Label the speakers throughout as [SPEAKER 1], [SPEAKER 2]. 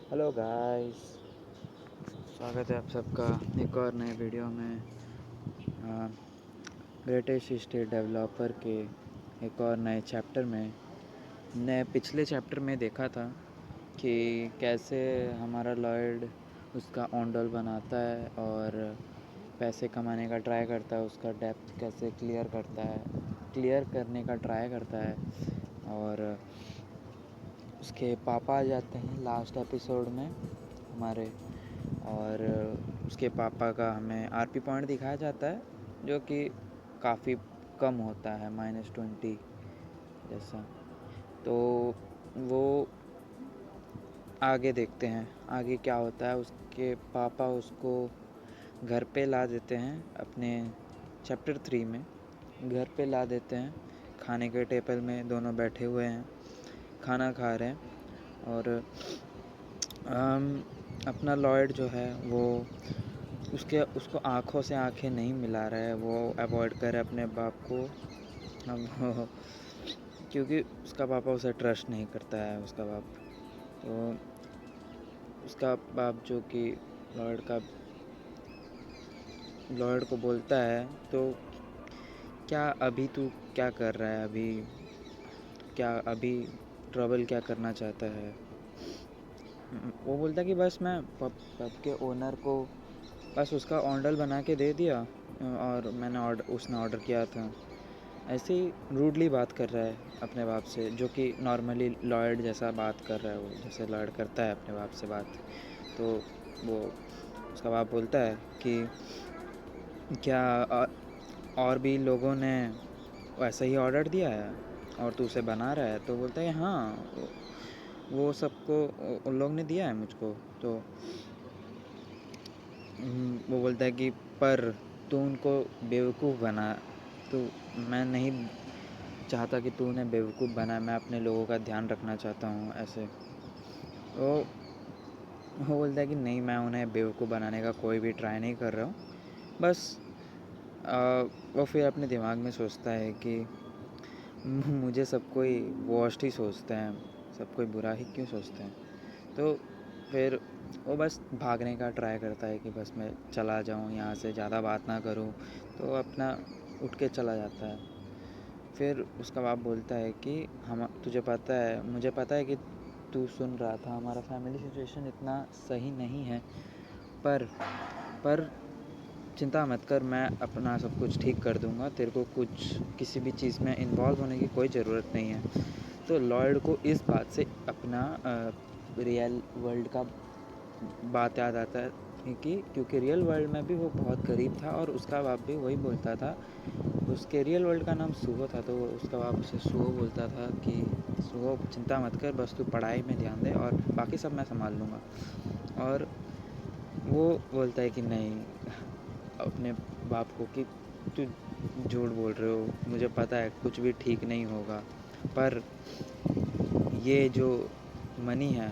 [SPEAKER 1] Hello guys, स्वागत है आप सबका एक और नए वीडियो में। ग्रेटेस्ट स्टेट डेवलपर के एक और नए चैप्टर में। पिछले चैप्टर में देखा था कि कैसे हमारा लॉयड उसका ऑनडोल बनाता है और पैसे कमाने का ट्राई करता है, उसका डेप्थ कैसे क्लियर करने का ट्राई करता है। और उसके पापा आ जाते हैं लास्ट एपिसोड में हमारे, और उसके पापा का हमें आरपी पॉइंट दिखाया जाता है जो कि काफ़ी कम होता है, -20 जैसा। तो वो आगे देखते हैं आगे क्या होता है। उसके पापा उसको घर पे ला देते हैं, अपने चैप्टर 3 में घर पे ला देते हैं। खाने के टेबल में दोनों बैठे हुए हैं, खाना खा रहे हैं। और अपना लॉयड जो है वो उसको आँखों से आँखें नहीं मिला रहा है, वो अवॉइड कर रहा है अपने बाप को। अब क्योंकि उसका पापा उसे ट्रस्ट नहीं करता है, उसका बाप। तो उसका बाप जो कि लॉयड को बोलता है, तो क्या अभी तू क्या कर रहा है, अभी ट्रबल क्या करना चाहता है। वो बोलता है कि बस मैं पब के ओनर को बस उसका ऑर्डर बना के दे दिया, और उसने ऑर्डर किया था। ऐसे ही रूडली बात कर रहा है अपने बाप से, जो कि नॉर्मली लॉयड जैसा बात कर रहा है, वो जैसे लॉयड करता है अपने बाप से बात। तो वो उसका बाप बोलता है कि क्या और भी लोगों ने वैसा ही ऑर्डर दिया है और तू उसे बना रहा है। तो बोलता है हाँ, वो सबको उन लोग ने दिया है मुझको। तो वो बोलता है कि पर तू उनको बेवकूफ़ बना। तो मैं नहीं चाहता कि तू उन्हें बेवकूफ़ बना, मैं अपने लोगों का ध्यान रखना चाहता हूँ ऐसे। वो वो बोलता है कि नहीं, मैं उन्हें बेवकूफ़ बनाने का कोई भी ट्राई नहीं कर रहा हूँ। बस वो फिर अपने दिमाग में सोचता है कि मुझे सब कोई वर्स्ट ही सोचते हैं, सब कोई बुरा ही क्यों सोचते हैं। तो फिर वो बस भागने का ट्राई करता है कि बस मैं चला जाऊँ यहाँ से, ज़्यादा बात ना करूँ। तो अपना उठ के चला जाता है। फिर उसका बाप बोलता है कि मुझे पता है कि तू सुन रहा था, हमारा फैमिली सिचुएशन इतना सही नहीं है, पर पर चिंता मत कर, मैं अपना सब कुछ ठीक कर दूँगा। तेरे को किसी भी चीज़ में इन्वॉल्व होने की कोई ज़रूरत नहीं है। तो लॉयड को इस बात से अपना रियल वर्ल्ड का बात याद आता है, क्योंकि रियल वर्ल्ड में भी वो बहुत गरीब था और उसका बाप भी वही बोलता था। उसके रियल वर्ल्ड का नाम सुहो था, तो उसका बाप उसे सुहो बोलता था कि सुहो चिंता मत कर, बस तू पढ़ाई में ध्यान दे और बाकी सब मैं संभाल लूँगा। और वो बोलता है कि नहीं अपने बाप को कि तू झूठ बोल रहे हो, मुझे पता है कुछ भी ठीक नहीं होगा, पर ये जो मनी है,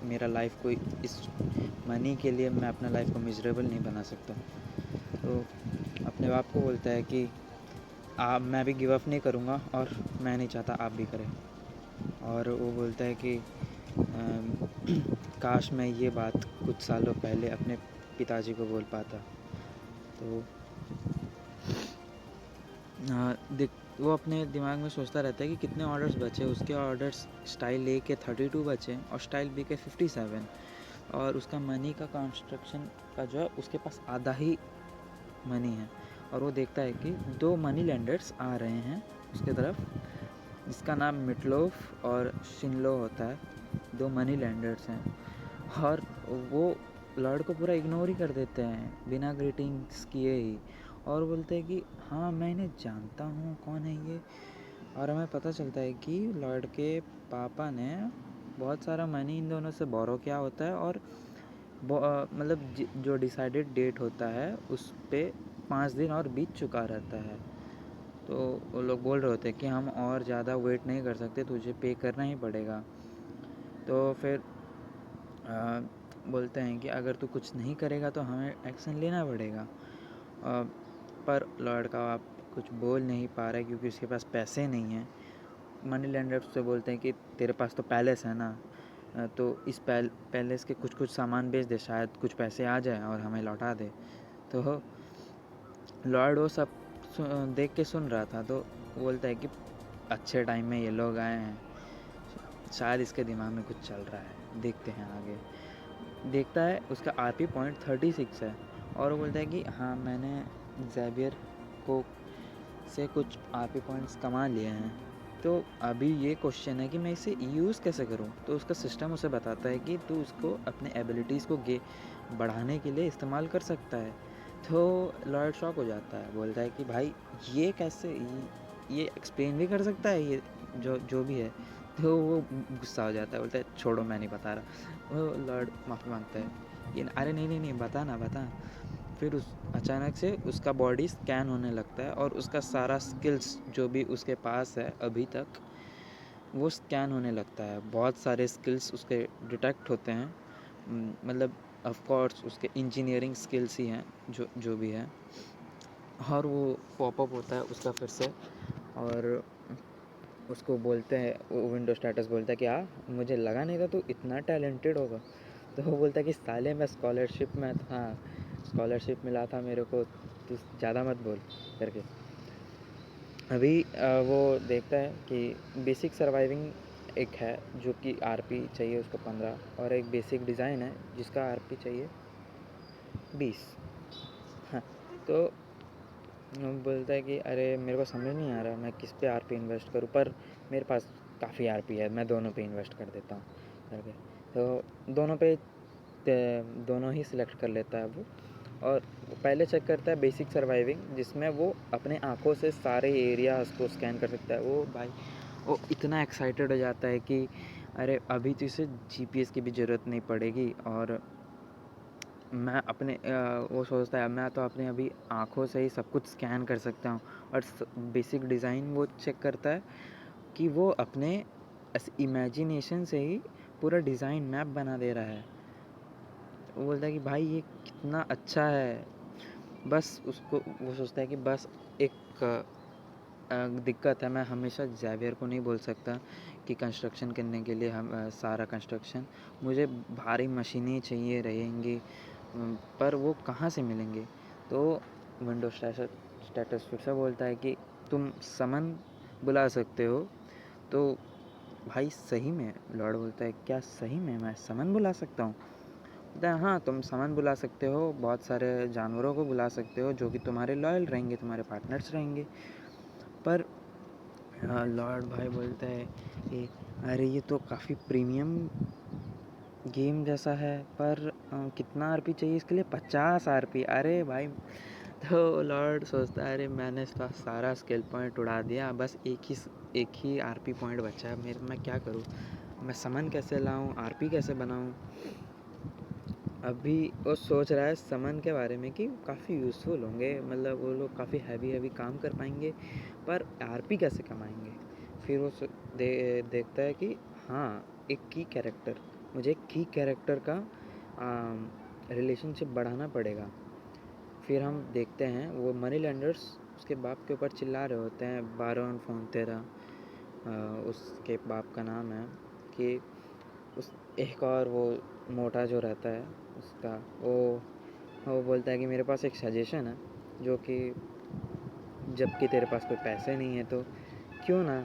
[SPEAKER 1] मेरा लाइफ को इस मनी के लिए मैं अपना लाइफ को मिजरेबल नहीं बना सकता। तो अपने बाप को बोलता है कि मैं भी गिव अप नहीं करूँगा और मैं नहीं चाहता आप भी करें। और वो बोलता है कि काश मैं ये बात कुछ सालों पहले अपने पिताजी को बोल पाता। तो वो अपने दिमाग में सोचता रहता है कि कितने ऑर्डर्स बचे। उसके ऑर्डर्स स्टाइल ए के 32 बचे और स्टाइल बी के 57, और उसका मनी का कंस्ट्रक्शन का जो है उसके पास आधा ही मनी है। और वो देखता है कि 2 मनी लेंडर्स आ रहे हैं उसके तरफ, जिसका नाम मिटलोफ और शिनलो होता है। 2 मनी लेंडर्स हैं और वो लॉर्ड को पूरा इग्नोर ही कर देते हैं बिना ग्रीटिंग्स किए ही, और बोलते हैं कि हाँ मैं इन्हें जानता हूँ, कौन है ये। और हमें पता चलता है कि लॉर्ड के पापा ने बहुत सारा मनी इन दोनों से बोरो किया होता है, और मतलब जो डिसाइडेड डेट होता है उस पे 5 दिन और बीत चुका रहता है। तो वो लोग बोल रहे होते हैं कि हम और ज़्यादा वेट नहीं कर सकते, तुझे पे करना ही पड़ेगा। तो फिर बोलते हैं कि अगर तू कुछ नहीं करेगा तो हमें एक्शन लेना पड़ेगा। पर लॉर्ड का आप कुछ बोल नहीं पा रहा है क्योंकि उसके पास पैसे नहीं हैं। मनी लेंडर उससे बोलते हैं कि तेरे पास तो पैलेस है ना, तो इस पैलेस के कुछ सामान बेच दे, शायद कुछ पैसे आ जाए और हमें लौटा दे। तो लॉर्ड वो सब देख के सुन रहा था, तो बोलता है कि अच्छे टाइम में ये लोग आए हैं, शायद इसके दिमाग में कुछ चल रहा है, देखते हैं आगे। देखता है उसका आरपी पॉइंट 36 है, और वो बोलता है कि हाँ, मैंने ज़ेवियर को से कुछ आरपी पॉइंट्स कमा लिए हैं, तो अभी ये क्वेश्चन है कि मैं इसे यूज़ कैसे करूं। तो उसका सिस्टम उसे बताता है कि तू उसको अपने एबिलिटीज़ को बढ़ाने के लिए इस्तेमाल कर सकता है। तो लॉर्ड शॉक हो जाता है, बोलता है कि भाई ये कैसे, ये एक्सप्लेन भी कर सकता है ये जो भी है। तो वो गुस्सा हो जाता है, बोलता है छोड़ो, मैं नहीं बता रहा। वो लॉर्ड माफ़ी मांगता है कि अरे नहीं नहीं नहीं, बता ना बता। फिर अचानक से उसका बॉडी स्कैन होने लगता है, और उसका सारा स्किल्स जो भी उसके पास है अभी तक, वो स्कैन होने लगता है। बहुत सारे स्किल्स उसके डिटेक्ट होते हैं, मतलब ऑफ कोर्स उसके इंजीनियरिंग स्किल्स ही हैं जो भी है। और वो पॉपअप होता है उसका फिर से, और उसको बोलते हैं, वो विंडो स्टेटस बोलता है कि हाँ, मुझे लगा नहीं था तू इतना टैलेंटेड होगा। तो वो बोलता है कि साले मैं स्कॉलरशिप में था, स्कॉलरशिप मिला था मेरे को, तू ज़्यादा मत बोल करके। अभी वो देखता है कि बेसिक सर्वाइविंग एक है जो कि आरपी चाहिए उसको 15, और एक बेसिक डिज़ाइन है जिसका आरपी चाहिए 20। हाँ, तो वो बोलता है कि अरे मेरे को समझ नहीं आ रहा मैं किस पे आरपी इन्वेस्ट करूँ, पर मेरे पास काफ़ी आरपी है, मैं दोनों पे इन्वेस्ट कर देता हूँ करके। तो दोनों ही सिलेक्ट कर लेता है वो, और पहले चेक करता है बेसिक सर्वाइविंग, जिसमें वो अपने आँखों से सारे एरियाज़ को स्कैन कर सकता है। वो भाई वो इतना एक्साइटेड हो जाता है कि अरे अभी तो इसे जीपीएस की भी ज़रूरत नहीं पड़ेगी, और मैं अपने वो सोचता है मैं तो अपने अभी आँखों से ही सब कुछ स्कैन कर सकता हूँ। और बेसिक डिज़ाइन वो चेक करता है कि वो अपने इमेजिनेशन से ही पूरा डिज़ाइन मैप बना दे रहा है। वो बोलता है कि भाई ये कितना अच्छा है। बस उसको वो सोचता है कि बस एक दिक्कत है, मैं हमेशा ज़ेवियर को नहीं बोल सकता कि कंस्ट्रक्शन करने के लिए हम सारा कंस्ट्रक्शन, मुझे भारी मशीनें चाहिए रहेंगी, पर वो कहाँ से मिलेंगे। तो विंडो स्टेटस फिर से बोलता है कि तुम समन बुला सकते हो। तो भाई सही में, लॉर्ड बोलता है क्या सही में मैं समन बुला सकता हूँ। बोलता है हाँ, तुम समन बुला सकते हो, बहुत सारे जानवरों को बुला सकते हो जो कि तुम्हारे लॉयल रहेंगे, तुम्हारे पार्टनर्स रहेंगे। पर लॉर्ड भाई बोलता है कि अरे ये तो काफ़ी प्रीमियम गेम जैसा है, पर कितना आरपी चाहिए इसके लिए? 50 आरपी। अरे भाई, तो लॉर्ड सोचता है अरे मैंने इसका सारा स्किल पॉइंट उड़ा दिया, बस एक ही आरपी पॉइंट बचा है मेरे, मैं क्या करूँ? मैं समन कैसे लाऊं, आरपी कैसे बनाऊं? अभी वो सोच रहा है समन के बारे में कि काफ़ी यूज़फुल होंगे, मतलब वो लोग काफ़ी हैवी काम कर पाएंगे, पर आरपी कैसे कमाएंगे? फिर वो देखता है कि हाँ, एक की कैरेक्टर, मुझे एक की कैरेक्टर का रिलेशनशिप बढ़ाना पड़ेगा। फिर हम देखते हैं वो मनी लैंडर्स उसके बाप के ऊपर चिल्ला रहे होते हैं, बारोन फोंटेरा उसके बाप का नाम है। कि उस एक और वो मोटा जो रहता है उसका, वो बोलता है कि मेरे पास एक सजेशन है, जो कि जबकि तेरे पास कोई पैसे नहीं है तो क्यों ना,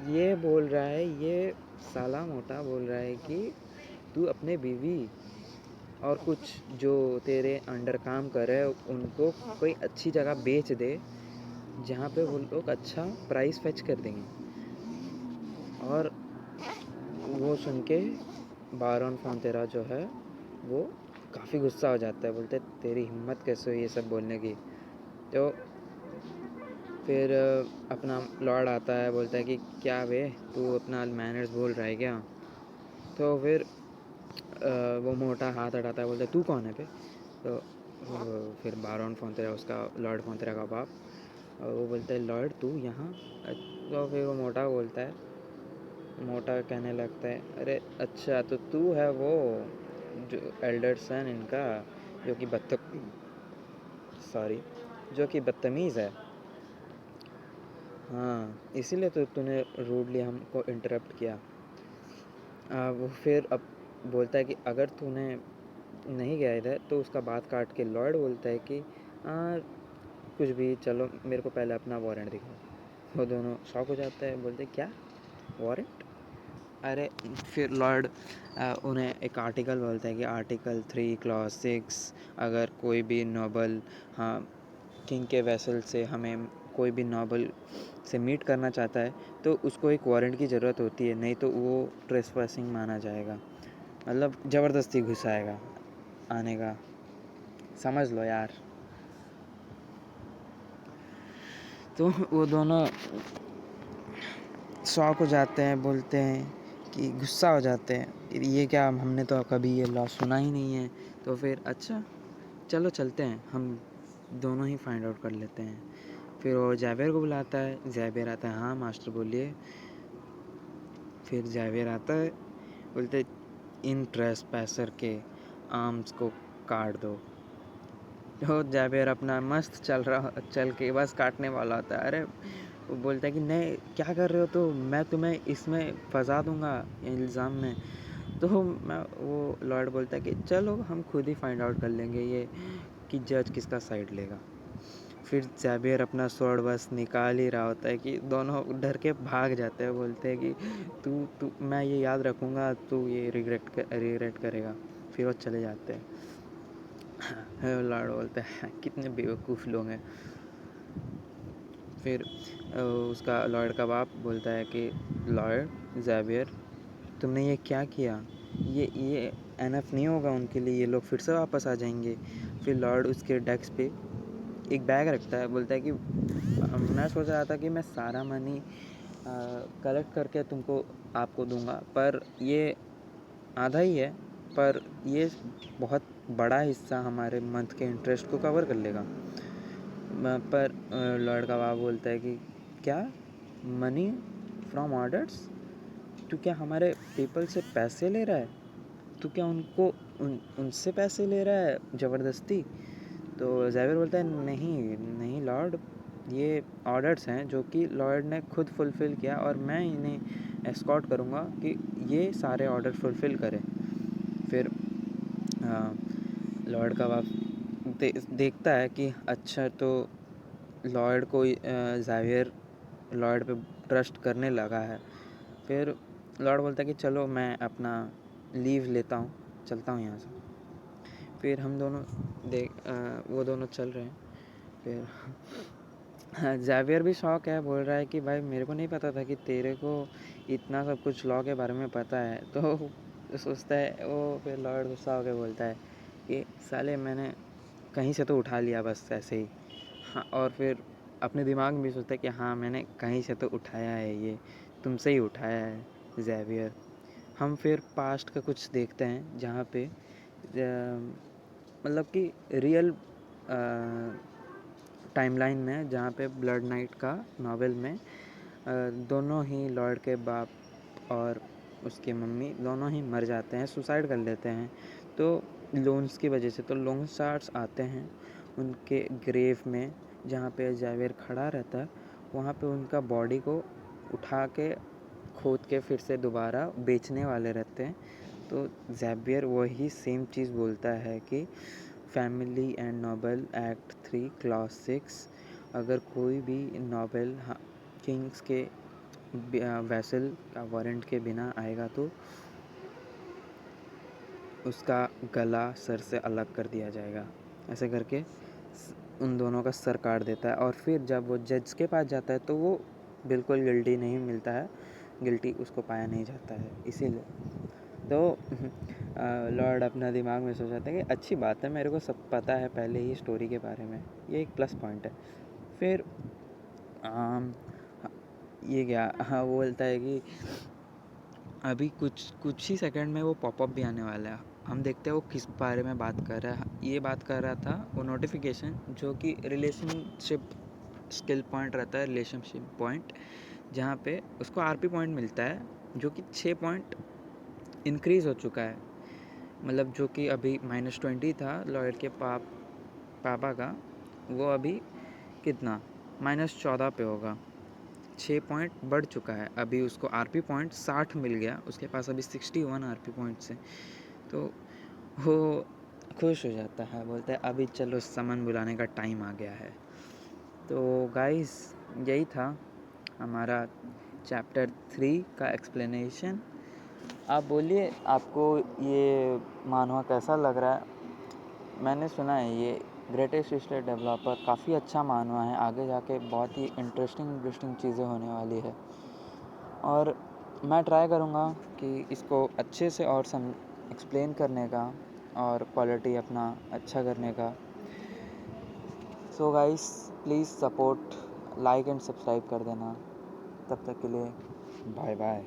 [SPEAKER 1] ये बोल रहा है, ये साला मोटा बोल रहा है कि तू अपने बीवी और कुछ जो तेरे अंडर काम कर रहे हैं उनको कोई अच्छी जगह बेच दे, जहाँ पे वो लोग अच्छा प्राइस फेच कर देंगे। और वो सुन के बारोन फोंटेरा जो है वो काफ़ी गुस्सा हो जाता है, बोलते तेरी हिम्मत कैसे हुई ये सब बोलने की। तो फिर अपना लॉर्ड आता है, बोलता है कि क्या बे, तू अपना मैनर्स बोल रहा है क्या? तो फिर वो मोटा हाथ हटाता है, बोलता है तू कौन है बे? तो फिर बारोन फोंतेरा, उसका लॉर्ड फोंतेरा का बाप, वो बोलता है लॉर्ड तू यहाँ। तो फिर वो मोटा बोलता है, मोटा कहने लगता है अरे अच्छा, तो तू है वो जो एल्डर सन इनका, जो कि जो कि बदतमीज़ है। हाँ, इसीलिए तो तूने रूडली हमको इंटरप्ट किया। वो फिर अब बोलता है कि अगर तूने नहीं गया इधर, तो उसका बात काट के लॉर्ड बोलता है कि कुछ भी, चलो मेरे को पहले अपना वारंट दिखाओ। वो दोनों शॉक हो जाते हैं, बोलते क्या वारंट? अरे फिर लॉर्ड उन्हें एक आर्टिकल बोलता है कि आर्टिकल 3 क्लॉज 6, अगर कोई भी नोबल, हाँ, किंग के वेसल से हमें कोई भी नोबल से मीट करना चाहता है तो उसको एक वारंट की ज़रूरत होती है, नहीं तो वो ट्रेसपासिंग माना जाएगा, मतलब ज़बरदस्ती घुसाएगा आने का, समझ लो यार। तो वो दोनों शॉक हो जाते हैं, बोलते हैं कि गुस्सा हो जाते हैं कि ये क्या, हमने तो कभी ये लॉ सुना ही नहीं है। तो फिर अच्छा चलो चलते हैं, हम दोनों ही फाइंड आउट कर लेते हैं। फिर वो जावेर को बुलाता है, जावेर आता है, हाँ मास्टर बोलिए। फिर जावेर आता है, बोलते इन ट्रेसपैसर के आर्म्स को काट दो। तो जावेर अपना मस्त चल के बस काटने वाला होता है। अरे वो बोलता है कि नहीं क्या कर रहे हो, तो मैं तुम्हें इसमें फंसा दूंगा इल्ज़ाम में। तो मैं वो लॉर्ड बोलता है कि चलो हम खुद ही फाइंड आउट कर लेंगे ये कि जज किसका साइड लेगा। फिर जावेर अपना स्वॉर्ड बस निकाल ही रहा होता है कि दोनों डर के भाग जाते हैं, बोलते हैं कि तू तू मैं ये याद रखूँगा, तू ये रिग्रेट करेगा। फिर वो चले जाते हैं। लॉर्ड बोलता है कितने बेवकूफ़ लोग हैं। फिर उसका लॉर्ड का बाप बोलता है कि लॉर्ड ज़ेवियर, तुमने ये क्या किया, ये एनफ नहीं होगा उनके लिए, ये लोग फिर से वापस आ जाएंगे। फिर लॉर्ड उसके डेस्क पे एक बैग रखता है, बोलता है कि मैं सोच रहा था कि मैं सारा मनी कलेक्ट करके आपको दूंगा, पर ये आधा ही है, पर ये बहुत बड़ा हिस्सा हमारे मंथ के इंटरेस्ट को कवर कर लेगा। पर लॉर्ड का बाप बोलता है कि क्या, मनी फ्रॉम ऑर्डर्स? तू क्या हमारे पीपल से पैसे ले रहा है? तू क्या उनसे पैसे ले रहा है ज़बरदस्ती? तो ज़ेवियर बोलता है नहीं नहीं लॉर्ड, ये ऑर्डर्स हैं जो कि लॉर्ड ने खुद फुलफ़िल किया, और मैं इन्हें एस्कॉर्ट करूँगा कि ये सारे ऑर्डर फुलफ़िल करें। फिर लॉर्ड का बाप देखता है कि अच्छा, तो लॉर्ड को ज़ेवियर लॉर्ड पे ट्रस्ट करने लगा है। फिर लॉर्ड बोलता है कि चलो मैं अपना लीव लेता हूँ, चलता हूँ यहाँ से। फिर हम दोनों वो दोनों चल रहे हैं। फिर ज़ेवियर भी शॉक है, बोल रहा है कि भाई मेरे को नहीं पता था कि तेरे को इतना सब कुछ लॉ के बारे में पता है। तो सोचता है वो, फिर लॉर्ड गुस्सा होकर बोलता है कि साले मैंने कहीं से तो उठा लिया बस ऐसे ही। हाँ, और फिर अपने दिमाग में भी सोचता है कि हाँ मैंने कहीं से तो उठाया है, ये तुमसे ही उठाया है ज़ेवियर। हम फिर पास्ट का कुछ देखते हैं जहाँ पे मतलब कि रियल टाइमलाइन में, जहाँ पे ब्लड नाइट का नॉवेल में दोनों ही लॉर्ड के बाप और उसके मम्मी दोनों ही मर जाते हैं, सुसाइड कर लेते हैं। तो लोन्स की वजह से तो लोन स्टार्स आते हैं उनके ग्रेव में, जहाँ पे ज़ेवियर खड़ा रहता है, वहाँ पे उनका बॉडी को उठा के खोद के फिर से दोबारा बेचने वाले रहते हैं। तो ज़ेवियर वही सेम चीज़ बोलता है कि family and noble act 3 clause 6, अगर कोई भी नोबल किंग्स के वेसल का वारंट के बिना आएगा तो उसका गला सर से अलग कर दिया जाएगा। ऐसे करके उन दोनों का सर काट देता है। और फिर जब वो जज के पास जाता है तो वो बिल्कुल गिल्टी नहीं मिलता है, गिल्टी उसको पाया नहीं जाता है। इसीलिए तो लॉर्ड अपना दिमाग में सोचता है कि अच्छी बात है, मेरे को सब पता है पहले ही स्टोरी के बारे में, ये एक प्लस पॉइंट है। फिर ये क्या, हाँ वो बोलता है कि अभी कुछ ही सेकंड में वो पॉपअप भी आने वाला है, हम देखते हैं वो किस बारे में बात कर रहा है। ये बात कर रहा था वो नोटिफिकेशन जो कि रिलेशनशिप स्किल पॉइंट रहता है, रिलेशनशिप पॉइंट, जहाँ पे उसको आरपी पॉइंट मिलता है जो कि 6 पॉइंट इंक्रीज़ हो चुका है। मतलब जो कि अभी -20 था लॉयड के पापा का, वो अभी कितना -14 पे होगा। 6 पॉइंट बढ़ चुका है। अभी उसको आरपी पॉइंट 60 मिल गया, उसके पास अभी 61 आरपी पॉइंट्स है। तो वो खुश हो जाता है, बोलता है अभी चलो समन बुलाने का टाइम आ गया है। तो गाइस यही था हमारा चैप्टर 3 का एक्सप्लेनेशन। आप बोलिए आपको ये मानवा कैसा लग रहा है? मैंने सुना है ये ग्रेटेस्ट स्टेट डेवलपर काफ़ी अच्छा मानवा है, आगे जाके बहुत ही इंटरेस्टिंग चीज़ें होने वाली है। और मैं ट्राई करूँगा कि इसको अच्छे से और एक्सप्लेन करने का और क्वालिटी अपना अच्छा करने का। So guys please support, like and subscribe कर देना। तब तक के लिए बाय बाय।